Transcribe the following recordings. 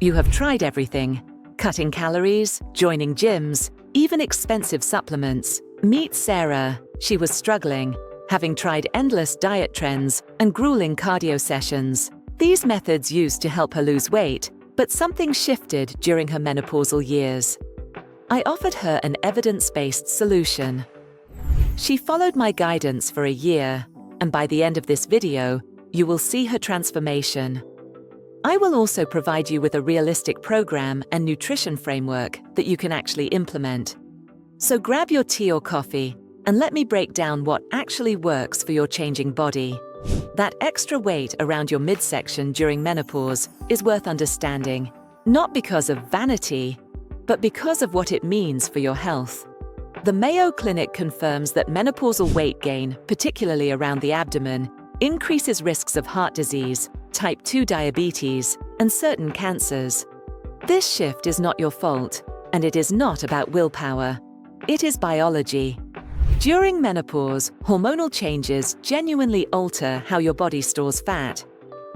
You have tried everything: cutting calories, joining gyms, even expensive supplements. Meet Sarah. She was struggling, having tried endless diet trends and grueling cardio sessions. These methods used to help her lose weight, but something shifted during her menopausal years. I offered her an evidence-based solution. She followed my guidance for a year, and by the end of this video, you will see her transformation. I will also provide you with a realistic program and nutrition framework that you can actually implement. So grab your tea or coffee, and let me break down what actually works for your changing body. That extra weight around your midsection during menopause is worth understanding, not because of vanity, but because of what it means for your health. The Mayo Clinic confirms that menopausal weight gain, particularly around the abdomen, increases risks of heart disease, type 2 diabetes, and certain cancers. This shift is not your fault, and it is not about willpower. It is biology. During menopause, hormonal changes genuinely alter how your body stores fat.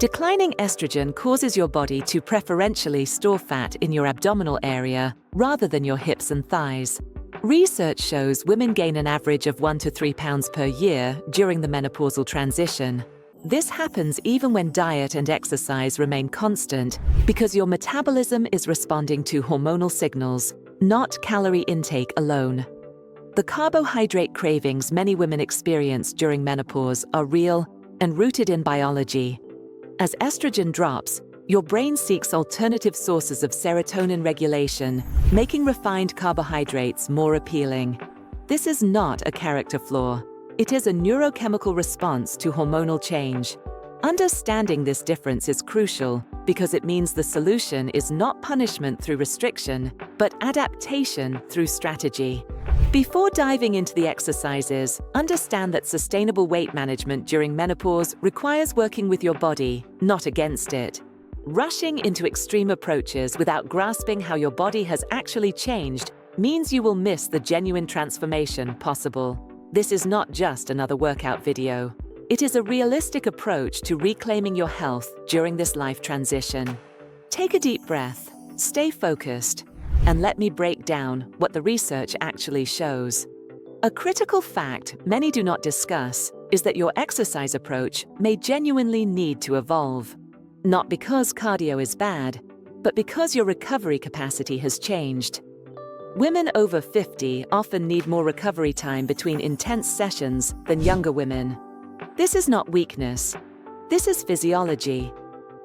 Declining estrogen causes your body to preferentially store fat in your abdominal area rather than your hips and thighs. Research shows women gain an average of 1 to 3 pounds per year during the menopausal transition. This happens even when diet and exercise remain constant because your metabolism is responding to hormonal signals, not calorie intake alone. The carbohydrate cravings many women experience during menopause are real and rooted in biology. As estrogen drops, your brain seeks alternative sources of serotonin regulation, making refined carbohydrates more appealing. This is not a character flaw. It is a neurochemical response to hormonal change. Understanding this difference is crucial because it means the solution is not punishment through restriction, but adaptation through strategy. Before diving into the exercises, understand that sustainable weight management during menopause requires working with your body, not against it. Rushing into extreme approaches without grasping how your body has actually changed means you will miss the genuine transformation possible. This is not just another workout video. It is a realistic approach to reclaiming your health during this life transition. Take a deep breath, stay focused, and let me break down what the research actually shows. A critical fact many do not discuss is that your exercise approach may genuinely need to evolve. Not because cardio is bad, but because your recovery capacity has changed. Women over 50 often need more recovery time between intense sessions than younger women. This is not weakness. This is physiology.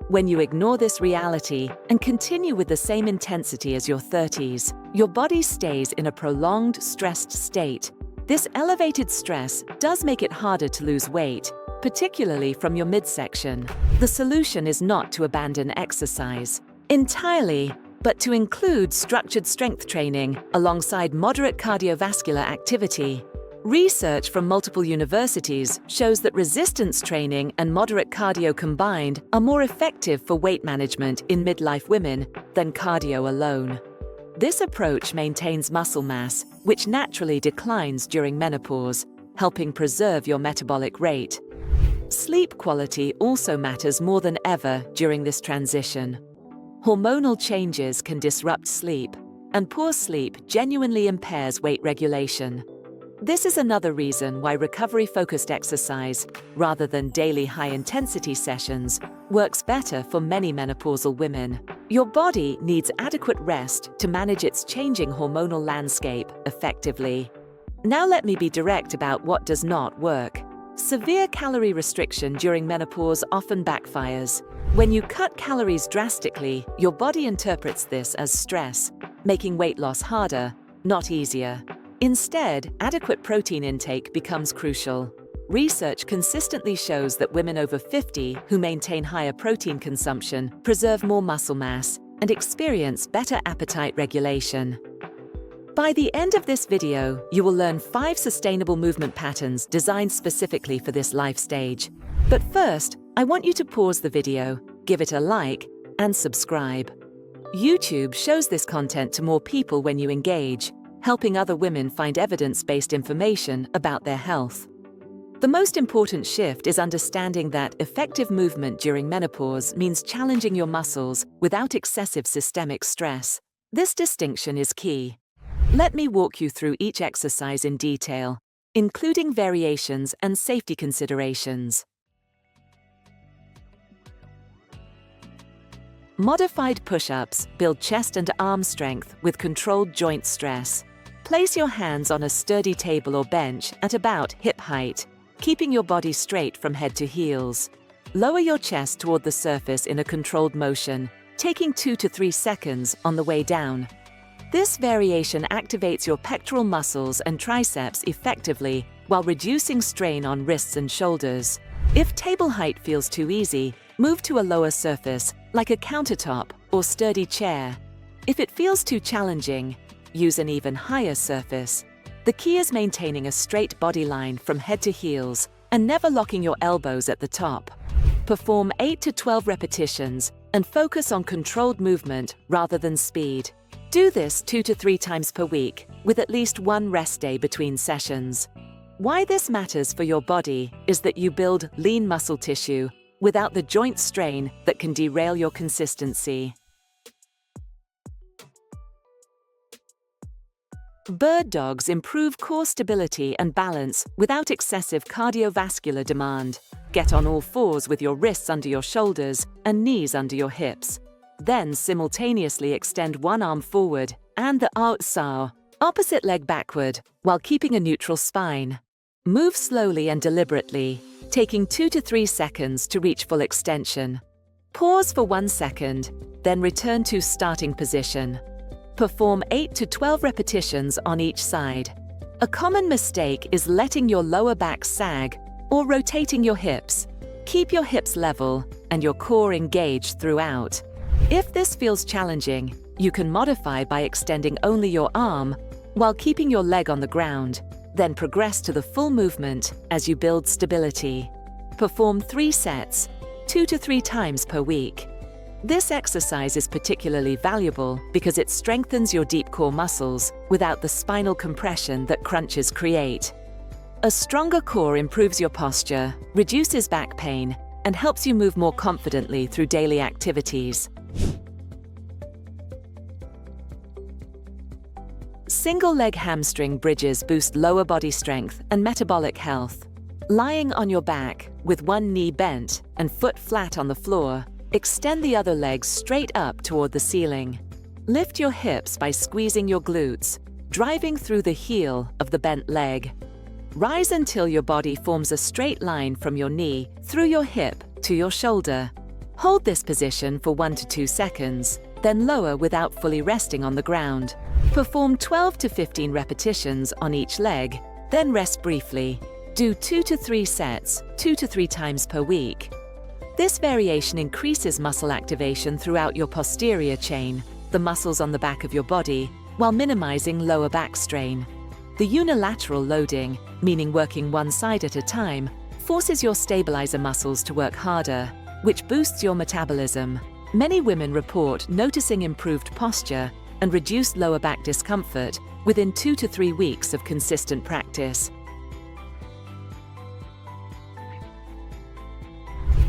When you ignore this reality and continue with the same intensity as your 30s, your body stays in a prolonged, stressed state. This elevated stress does make it harder to lose weight, particularly from your midsection. The solution is not to abandon exercise entirely, but to include structured strength training alongside moderate cardiovascular activity. Research from multiple universities shows that resistance training and moderate cardio combined are more effective for weight management in midlife women than cardio alone. This approach maintains muscle mass, which naturally declines during menopause, helping preserve your metabolic rate. Sleep quality also matters more than ever during this transition. Hormonal changes can disrupt sleep, and poor sleep genuinely impairs weight regulation. This is another reason why recovery-focused exercise, rather than daily high-intensity sessions, works better for many menopausal women. Your body needs adequate rest to manage its changing hormonal landscape effectively. Now let me be direct about what does not work. Severe calorie restriction during menopause often backfires. When you cut calories drastically, your body interprets this as stress, making weight loss harder, not easier. Instead, adequate protein intake becomes crucial. Research consistently shows that women over 50 who maintain higher protein consumption preserve more muscle mass and experience better appetite regulation. By the end of this video, you will learn 5 sustainable movement patterns designed specifically for this life stage. But first, I want you to pause the video, give it a like, and subscribe. YouTube shows this content to more people when you engage, helping other women find evidence-based information about their health. The most important shift is understanding that effective movement during menopause means challenging your muscles without excessive systemic stress. This distinction is key. Let me walk you through each exercise in detail, including variations and safety considerations. Modified push-ups build chest and arm strength with controlled joint stress. Place your hands on a sturdy table or bench at about hip height, keeping your body straight from head to heels. Lower your chest toward the surface in a controlled motion, taking 2 to 3 seconds on the way down. This variation activates your pectoral muscles and triceps effectively while reducing strain on wrists and shoulders. If table height feels too easy, move to a lower surface, like a countertop or sturdy chair. If it feels too challenging, use an even higher surface. The key is maintaining a straight body line from head to heels and never locking your elbows at the top. Perform 8 to 12 repetitions and focus on controlled movement rather than speed. Do this 2 to 3 times per week, with at least one rest day between sessions. Why this matters for your body is that you build lean muscle tissue without the joint strain that can derail your consistency. Bird dogs improve core stability and balance without excessive cardiovascular demand. Get on all fours with your wrists under your shoulders and knees under your hips. Then simultaneously extend one arm forward and the opposite leg backward while keeping a neutral spine. Move slowly and deliberately, taking 2 to 3 seconds to reach full extension. Pause for 1 second, then return to starting position. Perform 8 to 12 repetitions on each side. A common mistake is letting your lower back sag or rotating your hips. Keep your hips level and your core engaged throughout. If this feels challenging, you can modify by extending only your arm while keeping your leg on the ground, then progress to the full movement as you build stability. Perform 3 sets, 2 to 3 times per week. This exercise is particularly valuable because it strengthens your deep core muscles without the spinal compression that crunches create. A stronger core improves your posture, reduces back pain, and helps you move more confidently through daily activities. Single-leg hamstring bridges boost lower body strength and metabolic health. Lying on your back, with one knee bent and foot flat on the floor, extend the other leg straight up toward the ceiling. Lift your hips by squeezing your glutes, driving through the heel of the bent leg. Rise until your body forms a straight line from your knee through your hip to your shoulder. Hold this position for 1 to 2 seconds, then lower without fully resting on the ground. Perform 12 to 15 repetitions on each leg, then rest briefly. Do 2 to 3 sets, 2 to 3 times per week. This variation increases muscle activation throughout your posterior chain, the muscles on the back of your body, while minimizing lower back strain. The unilateral loading, meaning working one side at a time, forces your stabilizer muscles to work harder, which boosts your metabolism. Many women report noticing improved posture and reduced lower back discomfort within 2 to 3 weeks of consistent practice.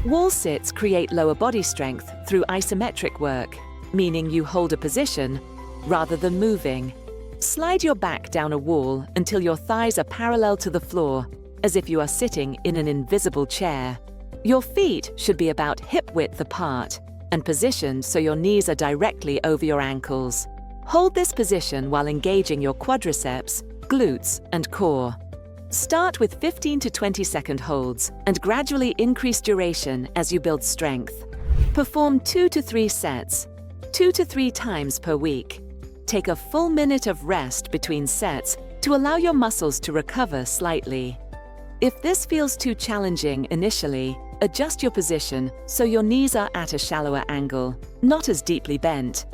Wall sits create lower body strength through isometric work, meaning you hold a position rather than moving. Slide your back down a wall until your thighs are parallel to the floor, as if you are sitting in an invisible chair. Your feet should be about hip-width apart and positioned so your knees are directly over your ankles. Hold this position while engaging your quadriceps, glutes, and core. Start with 15 to 20-second holds and gradually increase duration as you build strength. Perform 2 to 3 sets, 2 to 3 times per week. Take a full minute of rest between sets to allow your muscles to recover slightly. If this feels too challenging initially, adjust your position so your knees are at a shallower angle, not as deeply bent.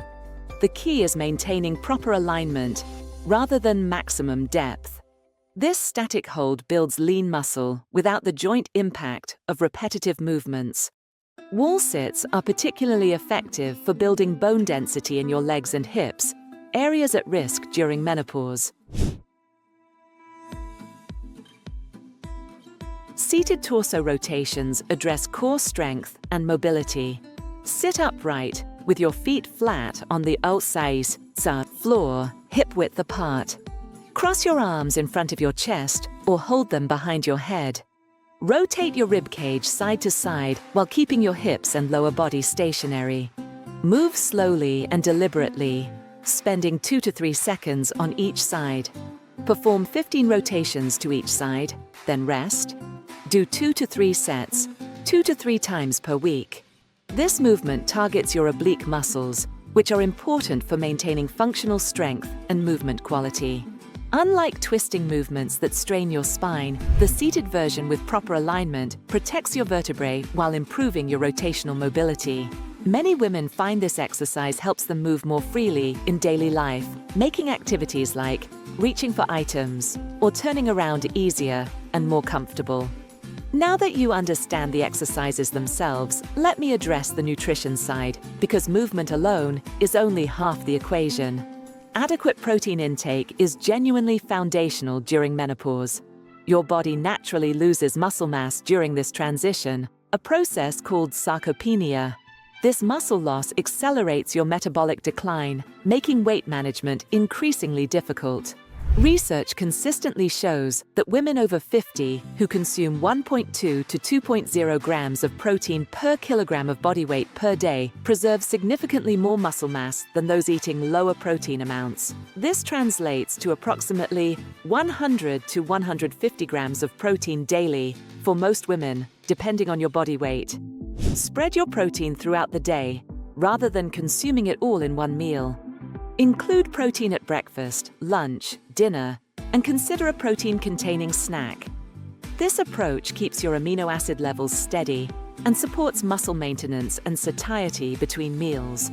The key is maintaining proper alignment rather than maximum depth. This static hold builds lean muscle without the joint impact of repetitive movements. Wall sits are particularly effective for building bone density in your legs and hips, areas at risk during menopause. Seated torso rotations address core strength and mobility. Sit upright with your feet flat on the outside floor, hip width apart. Cross your arms in front of your chest or hold them behind your head. Rotate your rib cage side to side while keeping your hips and lower body stationary. Move slowly and deliberately, spending 2 to 3 seconds on each side. Perform 15 rotations to each side, then rest. Do 2 to 3 sets, 2 to 3 times per week. This movement targets your oblique muscles, which are important for maintaining functional strength and movement quality. Unlike twisting movements that strain your spine, the seated version with proper alignment protects your vertebrae while improving your rotational mobility. Many women find this exercise helps them move more freely in daily life, making activities like reaching for items or turning around easier and more comfortable. Now that you understand the exercises themselves, let me address the nutrition side, because movement alone is only half the equation. Adequate protein intake is genuinely foundational during menopause. Your body naturally loses muscle mass during this transition, a process called sarcopenia. This muscle loss accelerates your metabolic decline, making weight management increasingly difficult. Research consistently shows that women over 50 who consume 1.2 to 2.0 grams of protein per kilogram of body weight per day preserve significantly more muscle mass than those eating lower protein amounts. This translates to approximately 100 to 150 grams of protein daily for most women, depending on your body weight. Spread your protein throughout the day, rather than consuming it all in one meal. Include protein at breakfast, lunch, dinner, and consider a protein-containing snack. This approach keeps your amino acid levels steady and supports muscle maintenance and satiety between meals.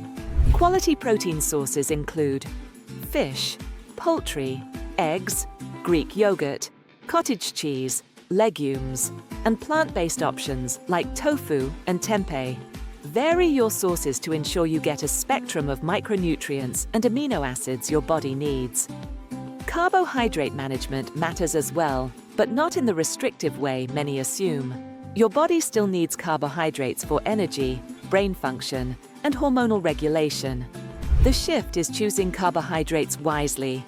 Quality protein sources include fish, poultry, eggs, Greek yogurt, cottage cheese, legumes, and plant-based options like tofu and tempeh. Vary your sources to ensure you get a spectrum of micronutrients and amino acids your body needs. Carbohydrate management matters as well, but not in the restrictive way many assume. Your body still needs carbohydrates for energy, brain function, and hormonal regulation. The shift is choosing carbohydrates wisely.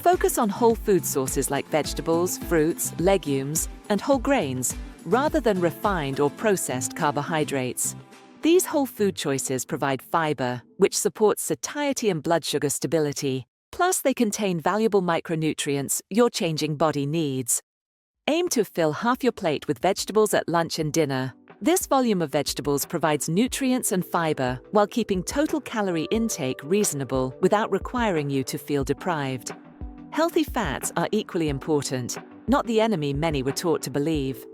Focus on whole food sources like vegetables, fruits, legumes, and whole grains, rather than refined or processed carbohydrates. These whole food choices provide fiber, which supports satiety and blood sugar stability. Plus, they contain valuable micronutrients your changing body needs. Aim to fill half your plate with vegetables at lunch and dinner. This volume of vegetables provides nutrients and fiber while keeping total calorie intake reasonable without requiring you to feel deprived. Healthy fats are equally important, not the enemy many were taught to believe.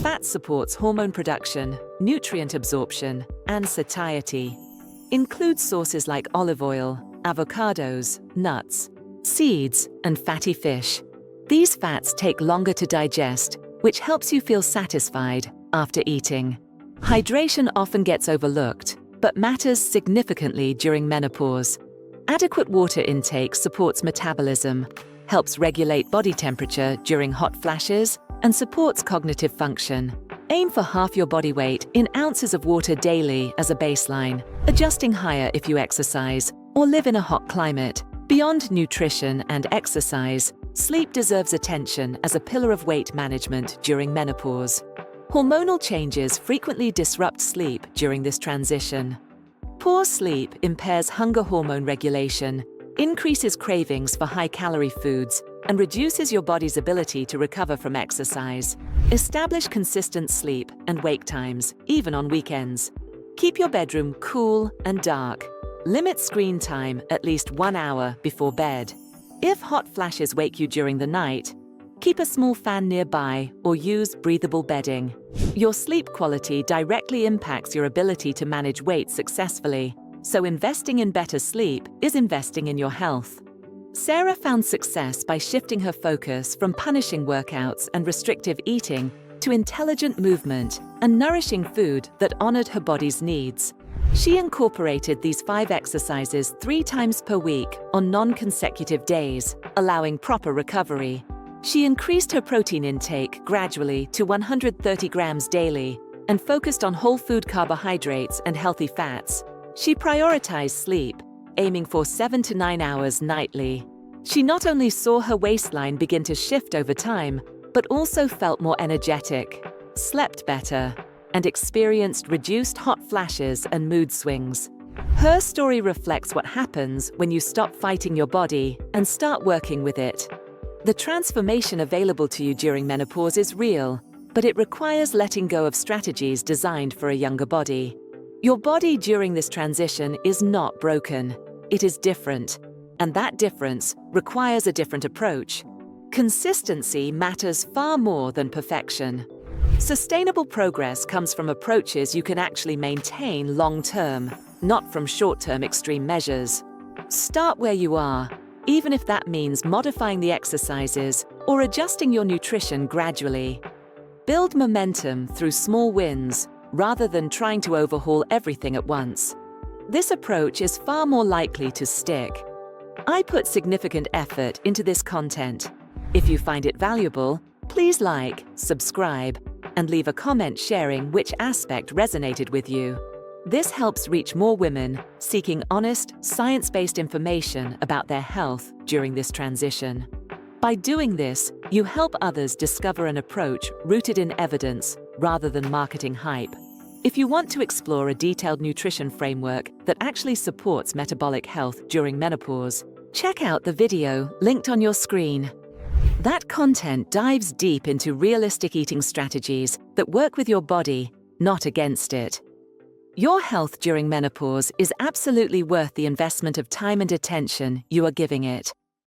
Fat supports hormone production, nutrient absorption, and satiety. Include sources like olive oil, avocados, nuts, seeds, and fatty fish. These fats take longer to digest, which helps you feel satisfied after eating. Hydration often gets overlooked, but matters significantly during menopause. Adequate water intake supports metabolism, helps regulate body temperature during hot flashes, and supports cognitive function. Aim for half your body weight in ounces of water daily as a baseline, adjusting higher if you exercise or live in a hot climate. Beyond nutrition and exercise, sleep deserves attention as a pillar of weight management during menopause. Hormonal changes frequently disrupt sleep during this transition. Poor sleep impairs hunger hormone regulation, increases cravings for high-calorie foods, and reduces your body's ability to recover from exercise. Establish consistent sleep and wake times, even on weekends. Keep your bedroom cool and dark. Limit screen time at least 1 hour before bed. If hot flashes wake you during the night, keep a small fan nearby or use breathable bedding. Your sleep quality directly impacts your ability to manage weight successfully, so investing in better sleep is investing in your health. Sarah found success by shifting her focus from punishing workouts and restrictive eating to intelligent movement and nourishing food that honored her body's needs. She incorporated these 5 exercises 3 times per week on non-consecutive days, allowing proper recovery. She increased her protein intake gradually to 130 grams daily and focused on whole food carbohydrates and healthy fats. She prioritized sleep, aiming for 7 to 9 hours nightly. She not only saw her waistline begin to shift over time, but also felt more energetic, slept better, and experienced reduced hot flashes and mood swings. Her story reflects what happens when you stop fighting your body and start working with it. The transformation available to you during menopause is real, but it requires letting go of strategies designed for a younger body. Your body during this transition is not broken. It is different, and that difference requires a different approach. Consistency matters far more than perfection. Sustainable progress comes from approaches you can actually maintain long-term, not from short-term extreme measures. Start where you are, even if that means modifying the exercises or adjusting your nutrition gradually. Build momentum through small wins rather than trying to overhaul everything at once. This approach is far more likely to stick. I put significant effort into this content. If you find it valuable, please like, subscribe, and leave a comment sharing which aspect resonated with you. This helps reach more women seeking honest, science-based information about their health during this transition. By doing this, you help others discover an approach rooted in evidence rather than marketing hype. If you want to explore a detailed nutrition framework that actually supports metabolic health during menopause, check out the video linked on your screen. That content dives deep into realistic eating strategies that work with your body, not against it. Your health during menopause is absolutely worth the investment of time and attention you are giving it.